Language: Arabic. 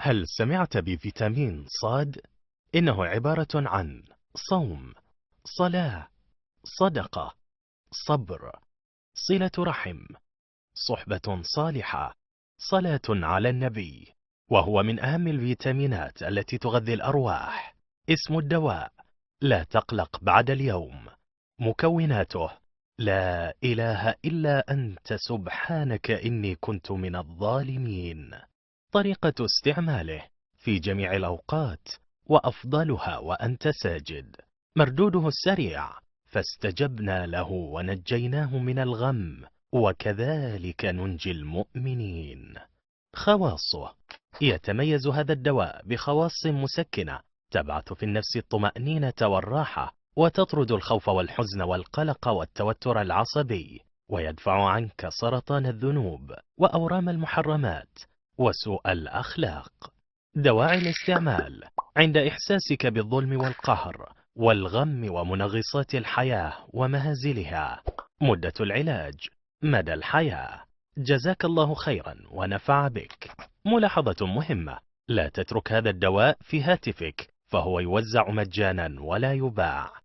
هل سمعت بفيتامين صاد؟ إنه عبارة عن صوم، صلاة، صدقة، صبر، صلة رحم، صحبة صالحة، صلاة على النبي، وهو من أهم الفيتامينات التي تغذي الأرواح. اسم الدواء: لا تقلق بعد اليوم. مكوناته: لا إله إلا أنت سبحانك إني كنت من الظالمين. طريقة استعماله: في جميع الأوقات، وأفضلها وأنت ساجد. مردوده السريع، فاستجبنا له ونجيناه من الغم وكذلك ننجي المؤمنين. خواصه: يتميز هذا الدواء بخواص مسكنة تبعث في النفس الطمأنينة والراحة، وتطرد الخوف والحزن والقلق والتوتر العصبي، ويدفع عنك سرطان الذنوب وأورام المحرمات وسوء الأخلاق. دواعي الاستعمال: عند إحساسك بالظلم والقهر والغم ومنغصات الحياة ومهازلها. مدة العلاج: مدى الحياة. جزاك الله خيرا ونفع بك. ملاحظة مهمة: لا تترك هذا الدواء في هاتفك، فهو يوزع مجانا ولا يباع.